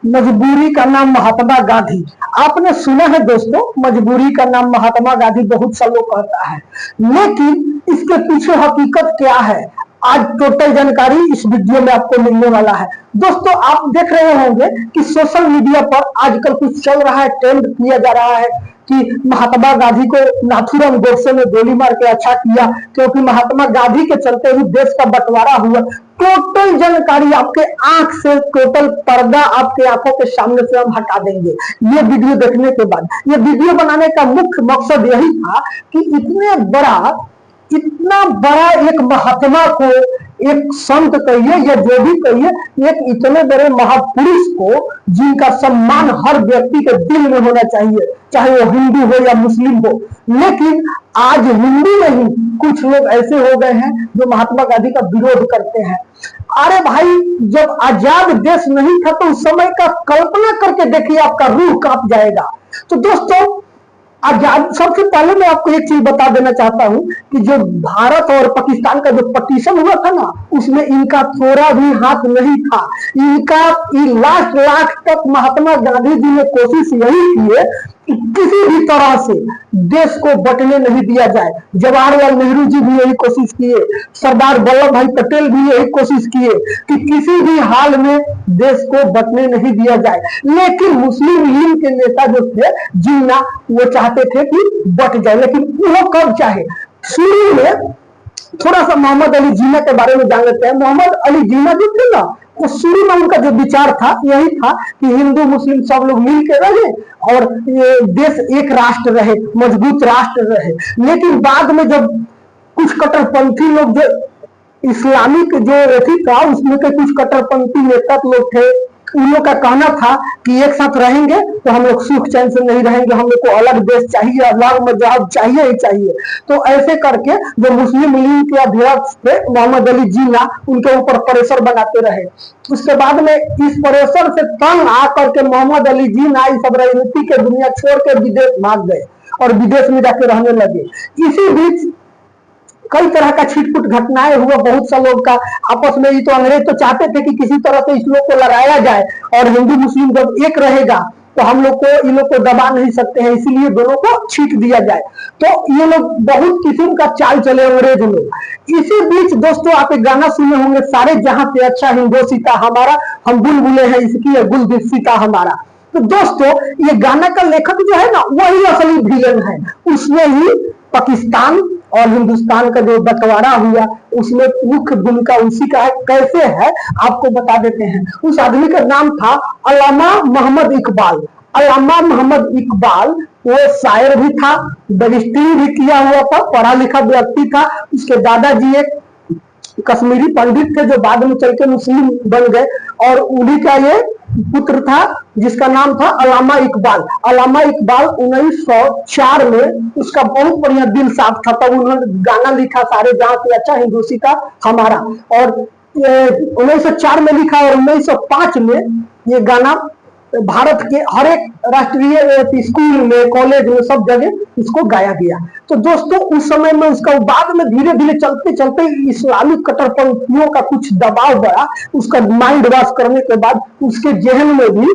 मजबूरी का नाम महात्मा गांधी। आपने सुना है दोस्तों, मजबूरी का नाम महात्मा गांधी बहुत सा लोग कहता है, लेकिन इसके पीछे हकीकत क्या है आज टोटल जानकारी इस वीडियो में आपको मिलने वाला है। दोस्तों आप देख रहे होंगे कि सोशल मीडिया पर आजकल कुछ चल रहा है, ट्रेंड किया जा रहा है कि महात्मा गांधी को नाथूराम गोडसे ने गोली मार के अच्छा किया, क्योंकि महात्मा गांधी के चलते ही देश का बंटवारा हुआ। टोटल जानकारी आपके आंख से, टोटल पर्दा आपके आंखों के सामने से हम हटा देंगे ये वीडियो देखने के बाद। ये वीडियो बनाने का मुख्य मकसद यही था कि इतना बड़ा एक महात्मा को, एक संत कहिए या जो भी कहिए, एक इतने बड़े महापुरुष को जिनका सम्मान हर व्यक्ति के दिल में होना चाहिए, चाहे वो हिंदू हो या मुस्लिम हो। लेकिन आज हिंदू में ही कुछ लोग ऐसे हो गए हैं जो महात्मा गांधी का विरोध करते हैं। अरे भाई, जब आजाद देश नहीं था तो उस समय का कल्पना करके देखिए, आपका रूह कांप जाएगा। तो दोस्तों आजाद, सबसे पहले मैं आपको एक चीज बता देना चाहता हूं कि जो भारत और पाकिस्तान का जो पटिशन हुआ था ना, उसमें इनका थोड़ा भी हाथ नहीं था। इनका लाख तक महात्मा गांधी जी ने कोशिश यही की है कि किसी भी तरह से देश को बंटने नहीं दिया जाए। जवाहरलाल नेहरू जी भी यही कोशिश किए, सरदार वल्लभ भाई पटेल भी यही कोशिश किए कि किसी भी हाल में देश को बंटने नहीं दिया जाए। लेकिन मुस्लिम लीग के नेता जो थे जिन्ना, वो चाहते थे कि बट जाए। लेकिन वो कब चाहे, शुरू में थोड़ा सा मोहम्मद अली जिन्ना के बारे में जान लेते हैं। मोहम्मद अली जिन्ना जो थे ना, वो शुरू में उनका जो विचार था यही था कि हिंदू मुस्लिम सब लोग मिल के रहे और ये देश एक राष्ट्र रहे, मजबूत राष्ट्र रहे। लेकिन बाद में जब कुछ कट्टरपंथी लोग, जो इस्लामिक जो रथी था उसमें के कुछ कट्टरपंथी नेता लोग थे, उन लोग का कहना था कि एक साथ रहेंगे तो हम लोग सुख चैन से नहीं रहेंगे, हम लोग को अलग देश चाहिए, अलग मजहब चाहिए ही चाहिए। तो ऐसे करके जो मुस्लिम लीग के अध्यक्ष थे मोहम्मद अली जिन्ना, उनके ऊपर प्रेशर बनाते रहे। उसके बाद में इस प्रेशर से तंग आकर के मोहम्मद अली जिन्ना इस सब राजनीति के दुनिया छोड़ के विदेश भाग गए और विदेश में जाके रहने लगे। इसी बीच कई तरह का छिटपुट घटनाएं हुआ, बहुत सा लोग का आपस में। ही तो अंग्रेज तो चाहते थे कि किसी तरह से इस लोग को लड़ाया जाए, और हिंदू मुस्लिम जब एक रहेगा तो हम लोग को, इन लोग को दबा नहीं सकते हैं, इसीलिए दोनों को छीट दिया जाए। तो ये लोग बहुत किस्म का चाल चले अंग्रेज लोग। इसी बीच दोस्तों आप एक गाना सुने होंगे, सारे जहां से अच्छा हिंदोसिता हमारा, हम बुलबुले हैं इसकी है गुलदस्ता हमारा। तो दोस्तों ये गाना का लेखक जो है ना, वही असली विलन है। उसमें ही पाकिस्तान और हिंदुस्तान का जो बंटवारा हुआ उसमें मुख्य भूमिका उसी का है। कैसे है आपको बता देते हैं। उस आदमी का नाम था अल्लामा मोहम्मद इकबाल। अल्लामा मोहम्मद इकबाल वो शायर भी था, बैरिस्ट्री भी किया हुआ था, पढ़ा लिखा व्यक्ति था। उसके दादाजी एक कश्मीरी पंडित थे जो बाद में चल के मुस्लिम बन गए, और उन्हीं का ये पुत्र था जिसका नाम था अल्लामा इकबाल। अल्लामा इकबाल 1904 में, उसका बहुत बढ़िया दिल साफ था, तब उन्होंने गाना लिखा सारे जहां से अच्छा हिंदोसिता हमारा, और 1904 में लिखा और 1905 में ये गाना भारत के हर एक राष्ट्रीय स्कूल में, कॉलेज में, सब जगह इसको गाया गया। तो दोस्तों उस समय में उसका बाद में धीरे धीरे चलते चलते इस्लामिक कट्टरपंथियों का कुछ दबाव बढ़ा। उसका माइंड वॉश करने के बाद उसके जहन में भी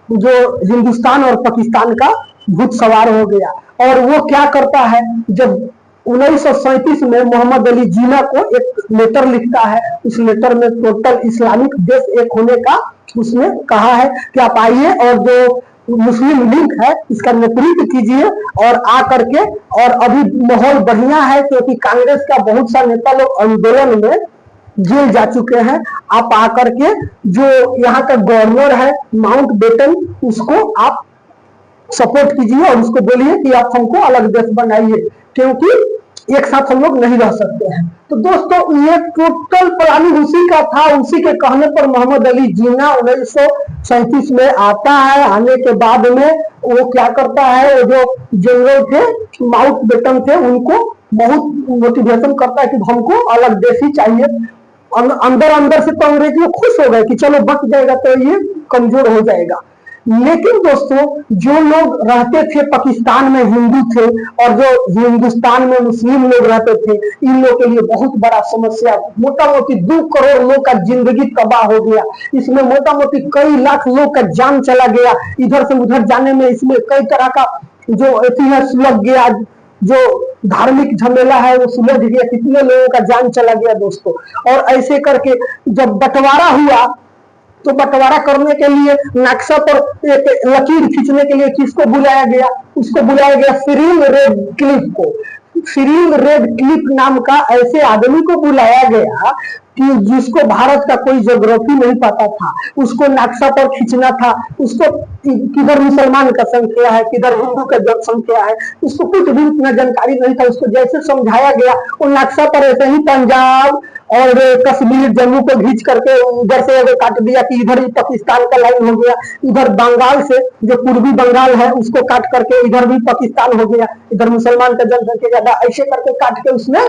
जो हिंदुस्तान और पाकिस्तान का भूत सवार हो गया। और वो क्या करता है, जब 1937 में मोहम्मद अली जिन्ना को एक लेटर लिखता है, उस लेटर में टोटल इस्लामिक देश एक होने का उसने कहा है कि आप आइए और जो मुस्लिम लीग है इसका नेतृत्व कीजिए और आ करके। और अभी माहौल बढ़िया है क्योंकि कांग्रेस का बहुत सा नेता लोग आंदोलन में जेल जा चुके हैं। आप आकर के जो यहाँ का गवर्नर है माउंट बेटन, उसको आप सपोर्ट कीजिए और उसको बोलिए कि आप हमको अलग देश बनाइए, क्योंकि एक साथ हम लोग नहीं रह सकते हैं। तो दोस्तों ये टोटल प्लानिंग उसी का था। उसी के कहने पर मोहम्मद अली जिन्ना 1937 में आता है। आने के बाद में वो क्या करता है, वो जो जनरल थे माउंट बेटन थे, उनको बहुत मोटिवेशन करता है कि हमको अलग देश ही चाहिए। अंदर अंदर से तो अंग्रेज लोग खुश हो गए कि चलो बच जाएगा तो ये कमजोर हो जाएगा। लेकिन दोस्तों जो लोग रहते थे पाकिस्तान में हिंदू थे और जो हिंदुस्तान में मुस्लिम लोग रहते थे, इन लोगों के लिए बहुत बड़ा समस्या, मोटा मोटी 2 करोड़ लोग का जिंदगी तबाह हो गया। इसमें मोटा मोटी कई लाख लोग का जान चला गया। इधर से उधर जाने में इसमें कई तरह का जो इतिहास सुलझ गया, जो धार्मिक झमेला है वो सुलझ गया, कितने लोगों का जान चला गया दोस्तों। और ऐसे करके जब बंटवारा हुआ तो बंटवारा करने के लिए नक्शा पर एक लकीर खींचने के लिए किसको बुलाया गया? उसको बुलाया गया सिरिल रेडक्लिफ को। सिरिल रेडक्लिफ नाम का ऐसे आदमी को बुलाया गया कि जिसको भारत का कोई ज्योग्राफी नहीं पता था, उसको नक्शा पर खींचना था, उसको किधर मुसलमान का संख्या है, किधर हिंदू का जनसंख्या है, उसको कुछ भी उतना जानकारी नहीं था। उसको जैसे समझाया गया वो नक्शा पर ऐसे ही पंजाब और कश्मीर जम्मू को खींच करके उधर से काट दिया कि इधर ही पाकिस्तान का लाइन हो गया, इधर बंगाल से जो पूर्वी बंगाल है उसको काट करके इधर भी पाकिस्तान हो गया, इधर मुसलमान का जनसंख्या ज्यादा, ऐसे करके काट के उसने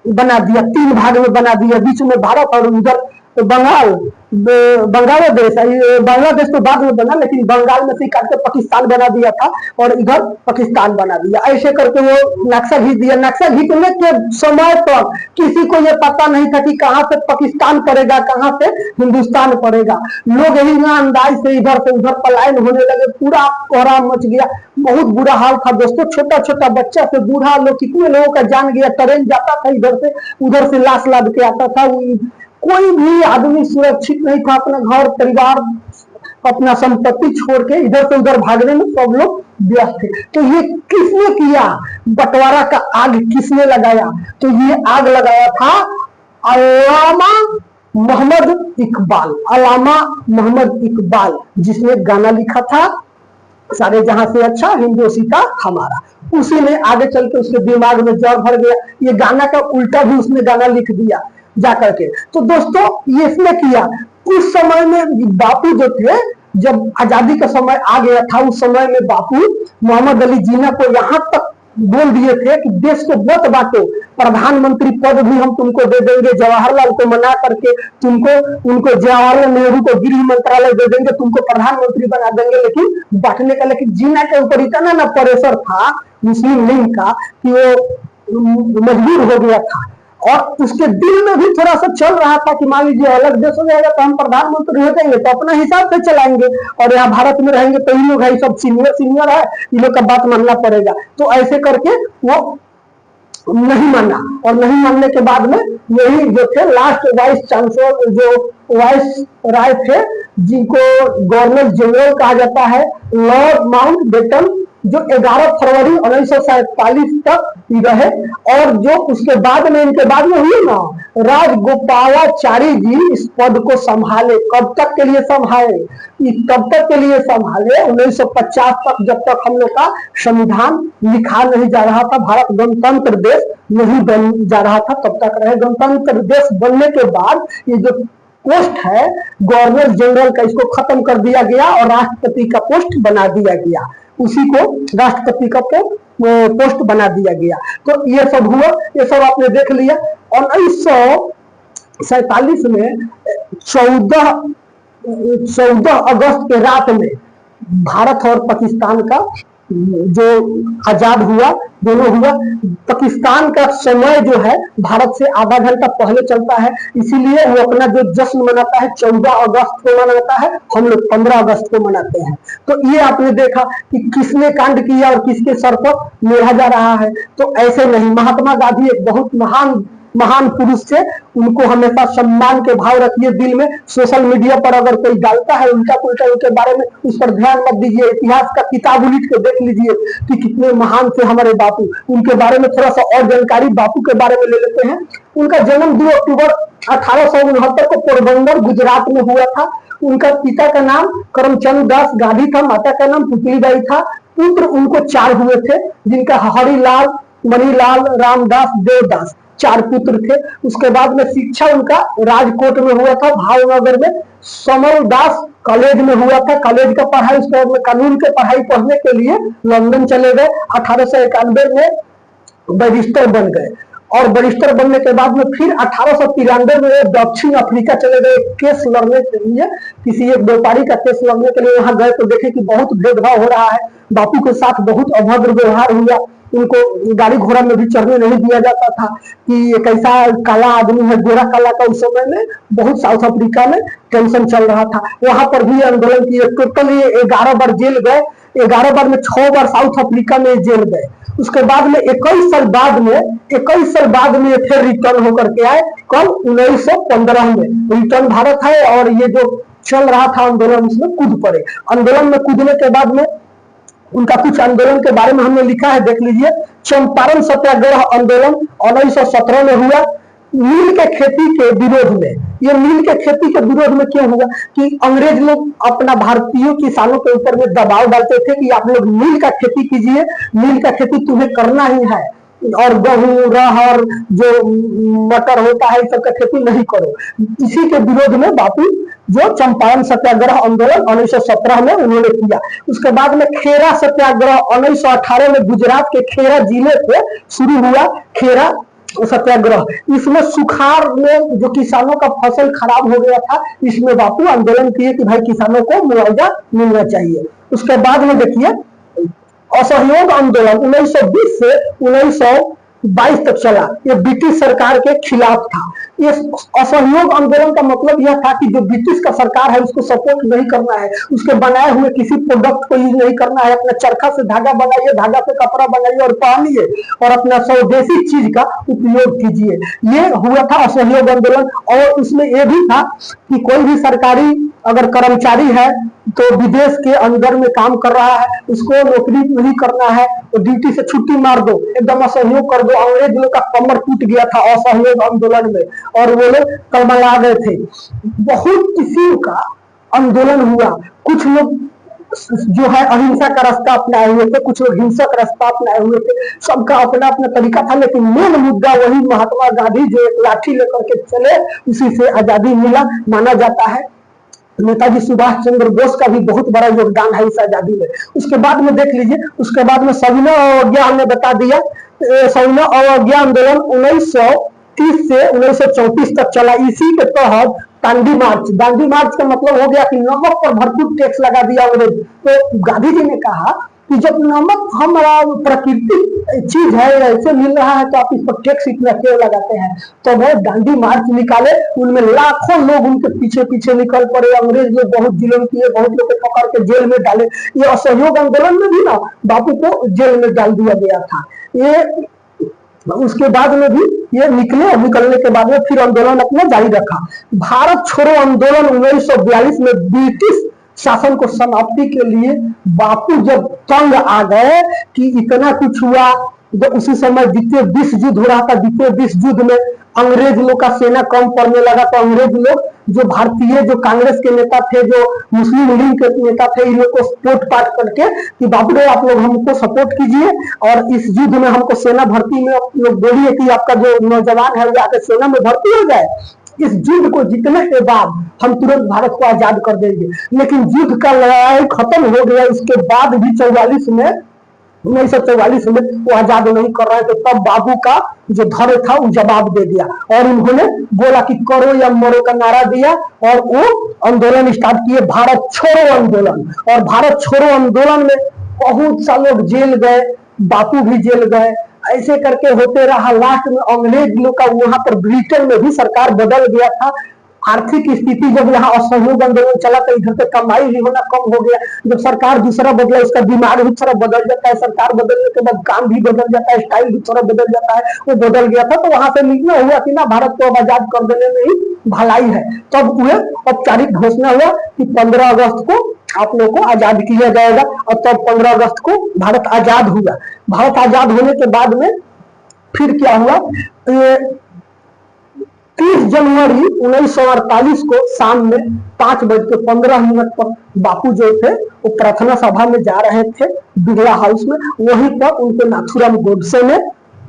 बना दिया, 3 भाग में बना दिया, बीच में भारत और उधर बंगाल, बांग्लादेश। बांग्लादेश तो बाद में बना, लेकिन बंगाल में से काट के पाकिस्तान बना दिया था और इधर पाकिस्तान बना दिया। ऐसे करके वो नक्शा खींच दिया। नक्शा खींचने के समय तक किसी को ये पता नहीं था कि कहाँ से पाकिस्तान पड़ेगा, कहाँ से हिंदुस्तान पड़ेगा। लोग यही ना अंदाज से इधर से उधर पलायन होने लगे, पूरा कोहराम मच गया, बहुत बुरा हाल था दोस्तों। छोटा छोटा बच्चा से बूढ़ा लोग, कितने लोगों का जान गया। ट्रेन जाता था इधर से उधर से लाश लाद के आता था, कोई भी आदमी सुरक्षित नहीं था। अपना घर परिवार अपना संपत्ति छोड़ के इधर से उधर भागने में सब लोग व्यस्त थे। तो ये किसने किया? बंटवारा का आग किसने लगाया? तो ये आग लगाया था अल्लामा मोहम्मद इकबाल। अल्लामा मोहम्मद इकबाल जिसने गाना लिखा था सारे जहां से अच्छा हिंदोसिता हमारा, उसी ने आगे चल के उसके दिमाग में जड़ भर गया। ये गाना का उल्टा भी उसने गाना लिख दिया जाकर के। तो दोस्तों ये इसने किया। उस समय में बापू जो थे, जब आजादी का समय आ गया था, उस समय में बापू मोहम्मद अली जिन्ना को यहाँ तक बोल दिए थे कि देश को मत बांटो, प्रधानमंत्री पद भी हम तुमको दे देंगे, जवाहरलाल को मना करके तुमको उनको जवाहरलाल नेहरू को गृह मंत्रालय दे देंगे, तुमको प्रधानमंत्री बना देंगे, लेकिन बांटने का। लेकिन जिन्ना के ऊपर इतना ना प्रेशर था मुस्लिम लीग का कि वो मजबूर हो गया था। और उसके दिल में भी थोड़ा सा चल रहा था कि मान लीजिए अलग देश हो जाएगा तो हम प्रधानमंत्री हो जाएंगे तो अपना हिसाब से चलाएंगे, और यहाँ भारत में रहेंगे तो इन लोग है सब सीनियर है, इन लोग का बात मानना पड़ेगा। तो ऐसे करके वो नहीं माना, और नहीं मानने के बाद में यही जो थे लास्ट वाइस चांसलर, जो वाइस राय थे, जिनको गवर्नर जनरल कहा जाता है, लॉर्ड माउंटबेटन, जो 11 फरवरी 1947 तक रहे। और जो उसके बाद में इनके बाद में हुई ना, राजगोपालाचारी जी इस पद को संभाले। कब तक के लिए संभाले? तब तक के लिए संभाले 1950 तक, जब तक हम लोग का संविधान लिखा नहीं जा रहा था, भारत गणतंत्र देश नहीं बन जा रहा था, तब तक रहे। गणतंत्र देश बनने के बाद ये जो पोस्ट है गवर्नर जनरल का, इसको खत्म कर दिया गया और राष्ट्रपति का पोस्ट बना दिया गया, उसी को राष्ट्रपति का पोस्ट बना दिया गया। तो ये सब हुआ, ये सब आपने देख लिया। 1947 में 14 अगस्त के रात में भारत और पाकिस्तान का जो आजाद हुआ, दोनों हुआ। पाकिस्तान का समय जो है भारत से आधा घंटा पहले चलता है, इसीलिए वो अपना जो जश्न मनाता है 14 अगस्त को मनाता है, हम लोग 15 अगस्त को मनाते हैं। तो ये आपने देखा कि किसने कांड किया और किसके सर पर मेढ़ा जा रहा है। तो ऐसे नहीं, महात्मा गांधी एक बहुत महान पुरुष थे, उनको हमेशा सम्मान के भाव रखिए दिल में। सोशल मीडिया पर अगर कोई डालता है उल्टा पुल्टा उनके बारे में, उस पर ध्यान मत दीजिए। इतिहास का किताब उलट के देख लीजिए कि कितने महान थे हमारे बापू। उनके बारे में थोड़ा सा और जानकारी बापू के बारे में ले लेते हैं। उनका जन्म 2 अक्टूबर 1869 को पोरबंदर गुजरात में हुआ था। उनका पिता का नाम करमचंद दास गांधी था, माता का नाम पुतलीबाई था। पुत्र उनको 4 हुए थे, जिनका हरिलाल, मणिलाल, रामदास, देवदास 4 पुत्र थे। उसके बाद में शिक्षा उनका राजकोट में हुआ था, भावनगर में समल दास कॉलेज में हुआ था, कॉलेज का पढ़ाई। उसके बाद में कानून के पढ़ाई पढ़ने के लिए लंदन चले गए। 1891 में बैरिस्टर बन गए। और बैरिस्टर बनने के बाद में फिर 1893 में दक्षिण अफ्रीका चले गए केस लड़ने के लिए, किसी एक व्यापारी का केस लड़ने के लिए वहां गए तो देखे कि बहुत भेदभाव हो रहा है, बापू के साथ बहुत अभद्र व्यवहार हुआ, उनको गाड़ी घोड़ा में भी चढ़ने नहीं दिया जाता था कि एक ऐसा काला आदमी है, गोरा काला का उस समय में बहुत साउथ अफ्रीका में टेंशन चल रहा था। वहां पर भी आंदोलन किए, टोटल 11 बार जेल गए, 11 बार में 6 बार साउथ अफ्रीका में जेल गए। उसके बाद में 21 साल बाद में फिर रिटर्न होकर के आए, कल 1915 में रिटर्न भारत है, और ये जो चल रहा था आंदोलन उसमें कूद पड़े। आंदोलन में कूदने के बाद में उनका कुछ आंदोलन के बारे में हमने लिखा है, देख लीजिए। चंपारण सत्याग्रह आंदोलन 1917 में हुआ, नील के खेती के विरोध में। ये नील के खेती के विरोध में क्यों हुआ कि अंग्रेज लोग अपना भारतीय किसानों के ऊपर में दबाव डालते थे कि आप लोग नील का खेती कीजिए, नील का खेती तुम्हें करना ही है, और गेहूं रहर जो मटर होता है इस सब का खेती नहीं करो। इसी के विरोध में बापू जो चंपारण सत्याग्रह आंदोलन 1917 में उन्होंने किया। उसके बाद में खेरा सत्याग्रह 1918 में गुजरात के खेरा जिले से शुरू हुआ, खेरा सत्याग्रह। इसमें सुखाड़ में जो किसानों का फसल खराब हो गया था, इसमें बापू आंदोलन किए कि भाई किसानों को मुआवजा मिलना चाहिए। उसके बाद में देखिए असहयोग आंदोलन 1920 से 1922 तक चला, ये ब्रिटिश सरकार के खिलाफ था। ये असहयोग आंदोलन का मतलब यह था कि जो ब्रिटिश का सरकार है उसको सपोर्ट नहीं करना है, उसके बनाए हुए किसी प्रोडक्ट को यूज नहीं करना है, अपना चरखा से धागा बनाइए, धागा से कपड़ा बनाइए और पहनिए, और अपना स्वदेशी चीज का उपयोग कीजिए। ये हुआ था असहयोग आंदोलन। और उसमें यह भी था कि कोई भी सरकारी अगर कर्मचारी है तो विदेश के अंदर में काम कर रहा है, उसको नौकरी नहीं करना है, तो ड्यूटी से छुट्टी मार दो, एकदम असहयोग कर दो। अंग्रेज लोग का कमर टूट गया था असहयोग आंदोलन में, और वो लोग कलमला गए थे। बहुत किसी का आंदोलन हुआ, कुछ लोग जो है अहिंसा का रास्ता अपनाए हुए थे, कुछ लोग हिंसक रास्ता अपनाए हुए थे, सबका अपना अपना तरीका था। लेकिन मेन मुद्दा वही महात्मा गांधी जो एक लाठी लेकर के चले, उसी से आजादी मिला माना जाता है। नेताजी सुभाष चंद्र बोस का भी बहुत बड़ा योगदान है इस आजादी में। उसके बाद में देख लीजिए, उसके बाद में सविनय अवज्ञा हमने बता दिया। सविनय अवज्ञा आंदोलन 1930 से 1934 तक चला। इसी के तहत दांडी मार्च, दांडी मार्च का मतलब हो गया कि नमक पर भरपूर टैक्स लगा दिया अंग्रेज। तो गांधी जी ने कहा कि जब नमक हमारा प्राकृतिक चीज है, ऐसे मिल रहा है, तो आप इस पर टैक्स इतना क्यों लगाते हैं। तो वो दांडी मार्च निकाले, उनमें लाखों लोग उनके पीछे पीछे निकल पड़े। अंग्रेज लोग बहुत जुल्म किए, बहुत लोग को पकड़ के जेल में डाले। ये असहयोग आंदोलन में भी ना बापू को जेल में डाल दिया गया था। ये उसके बाद में भी ये निकले, और निकलने के बाद में फिर आंदोलन अपना जारी रखा। भारत छोड़ो आंदोलन 1942 में ब्रिटिश शासन को समाप्ति के लिए बापू जब तंग आ गए कि इतना कुछ हुआ, जब उसी समय द्वितीय विश्व युद्ध हो रहा था, द्वितीय विश्व युद्ध में अंग्रेज लोग का सेना कम पड़ने लगा, तो अंग्रेज लोग जो भारतीय जो कांग्रेस के नेता थे, जो मुस्लिम लीग के नेता थे, इन लोग को सपोर्ट पाट करके कि बाबू रे आप लोग हमको सपोर्ट कीजिए, और इस युद्ध में हमको सेना भर्ती में लोग बोलिए कि आपका जो नौजवान है वो आके सेना में भर्ती हो जाए। इस युद्ध को जीतने के बाद हम तुरंत भारत को आजाद कर देंगे। लेकिन युद्ध का लड़ाई खत्म हो गया, इसके बाद भी 1944 में वो आजाद नहीं कर रहे थे। तब बाबू का जो धैर्य था वो जवाब दे दिया, और उन्होंने बोला कि करो या मरो का नारा दिया, और वो आंदोलन स्टार्ट किए, भारत छोड़ो आंदोलन। और भारत छोड़ो आंदोलन में बहुत सा लोग जेल गए, बापू भी जेल गए, ऐसे करके होते रहा। लास्ट में अंग्रेज लोग का वहां पर ब्रिटेन में भी सरकार बदल गया था। आर्थिक स्थिति जब यहाँ असहयोग आंदोलन चला तो इधर से कमाई भी होना कम हो गया। जब सरकार दूसरा बदला, उसका दिमाग भी थोड़ा बदल जाता है, सरकार बदलने के बाद काम भी बदल जाता है, स्टाइल भी थोड़ा बदल जाता है, वो बदल गया था। तो वहां से निर्णय हुआ कि ना भारत को अब आजाद कर देने में ही भलाई है। तब हुए औपचारिक घोषणा हुआ कि 15 अगस्त को आप लोगों को आजाद किया जाएगा, और तब 15 अगस्त को भारत आजाद हुआ। भारत आजाद होने के बाद में फिर क्या हुआ, 30 जनवरी 1948 को शाम में 5:15 पर बापू जो थे वो प्रार्थना सभा में जा रहे थे बिरला हाउस में। वहीं पर उनको नाथूराम गोडसे ने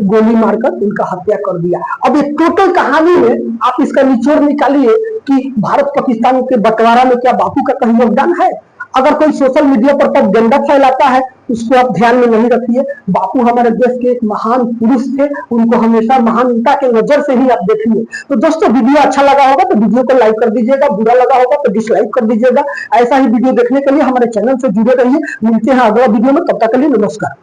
गोली मारकर उनका हत्या कर दिया। अब ये टोटल कहानी में आप इसका निचोड़ निकालिए कि भारत पाकिस्तान के बंटवारा में क्या बापू का कहीं योगदान है? अगर कोई सोशल मीडिया पर प्रोपेगेंडा फैलाता है उसको आप ध्यान में नहीं रखिए। बापू हमारे देश के एक महान पुरुष थे, उनको हमेशा महानता के नजर से ही आप देखिए। तो दोस्तों वीडियो अच्छा लगा होगा तो वीडियो को लाइक कर दीजिएगा, बुरा लगा होगा तो डिसलाइक कर दीजिएगा। ऐसा ही वीडियो देखने के लिए हमारे चैनल से जुड़े रहिए। मिलते हैं अगला वीडियो में, तब तक के लिए नमस्कार।